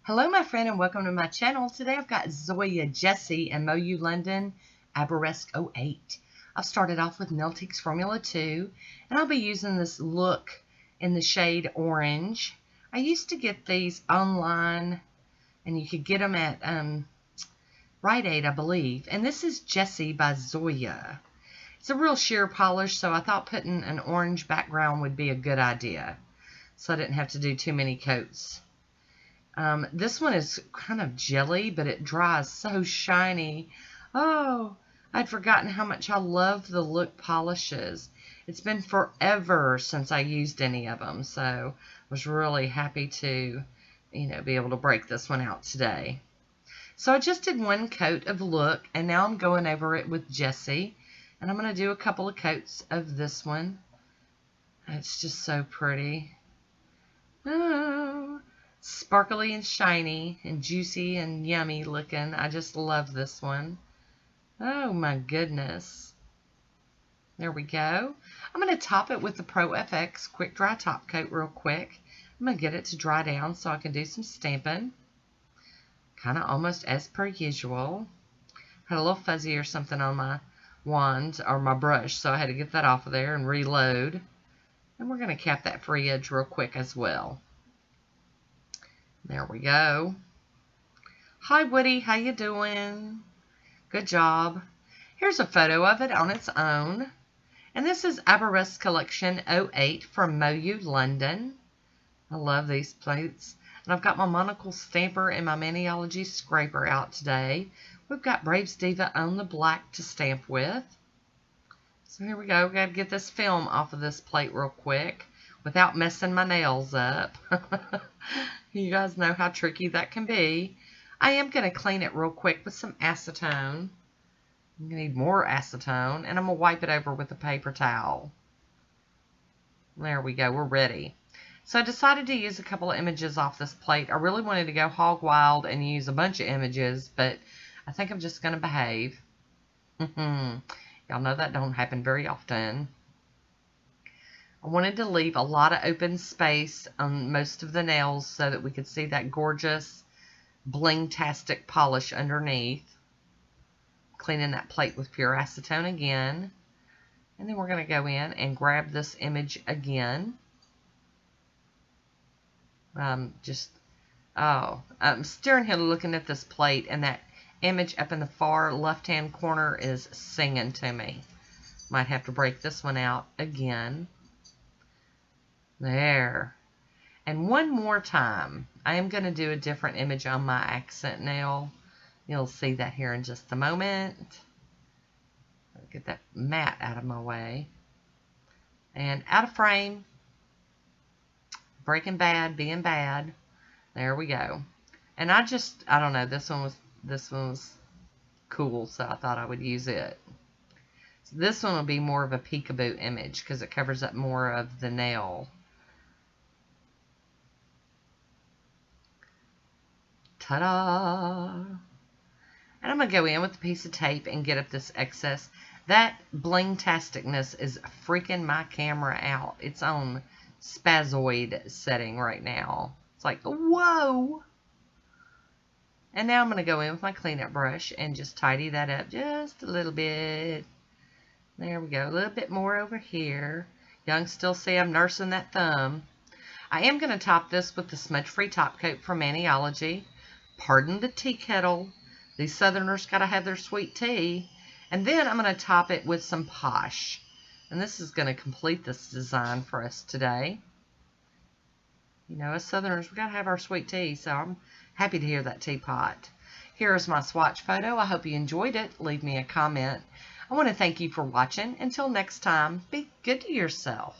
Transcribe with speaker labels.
Speaker 1: Hello, my friend, and welcome to my channel. Today I've got Zoya, Jesy MoYou London, Arabesque 08. I've started off with Nailtiques Formula 2, and I'll be using this look in the shade orange. I used to get these online, and you could get them at Rite Aid, I believe. And this is Jesy by Zoya. It's a real sheer polish, so I thought putting an orange background would be a good idea, so I didn't have to do too many coats. This one is kind of jelly, but it dries so shiny. Oh, I'd forgotten how much I love the look polishes. It's been forever since I used any of them, so I was really happy to, be able to break this one out today. So I just did one coat of look, and now I'm going over it with Jesy, and I'm going to do a couple of coats of this one. It's just so pretty. Oh, sparkly and shiny and juicy and yummy looking. I just love this one. Oh my goodness. There we go. I'm going to top it with the Pro FX Quick Dry Top Coat real quick. I'm going to get it to dry down so I can do some stamping. Kind of almost as per usual. Had a little fuzzy or something on my wand or my brush, so I had to get that off of there and reload. And we're going to cap that free edge real quick as well. There we go. Hi Woody, how you doing? Good job. Here's a photo of it on its own. And this is Arabesque Collection 08 from MoYou London. I love these plates. And I've got my monocle stamper and my Maniology scraper out today. We've got Braves Diva on the black to stamp with. So here we go. We've got to get this film off of this plate real quick without messing my nails up. You guys know how tricky that can be. I am going to clean it real quick with some acetone. I'm going to need more acetone, and I'm going to wipe it over with a paper towel. There we go. We're ready. So I decided to use a couple of images off this plate. I really wanted to go hog wild and use a bunch of images, but I think I'm just going to behave. Y'all know that don't happen very often. I wanted to leave a lot of open space on most of the nails so that we could see that gorgeous bling-tastic polish underneath. Cleaning that plate with pure acetone again. And then we're going to go in and grab this image again. I'm staring here looking at this plate, and that image up in the far left-hand corner is singing to me. Might have to break this one out again. There. And one more time, I am going to do a different image on my accent nail. You'll see that here in just a moment. I'll get that mat out of my way. And out of frame. Breaking Bad, being bad. There we go. And I don't know, this one was cool, so I thought I would use it. So this one will be more of a peekaboo image because it covers up more of the nail. Ta-da! And I'm going to go in with a piece of tape and get up this excess. That bling-tasticness is freaking my camera out. It's on spazoid setting right now. It's like, whoa! And now I'm going to go in with my cleanup brush and just tidy that up just a little bit. There we go. A little bit more over here. Y'all can still see I'm nursing that thumb. I am going to top this with the smudge-free top coat from Maniology. Pardon the tea kettle. These Southerners got to have their sweet tea. And then I'm going to top it with some Poshe. And this is going to complete this design for us today. You know, as Southerners, we got to have our sweet tea. So I'm happy to hear that teapot. Here is my swatch photo. I hope you enjoyed it. Leave me a comment. I want to thank you for watching. Until next time, be good to yourself.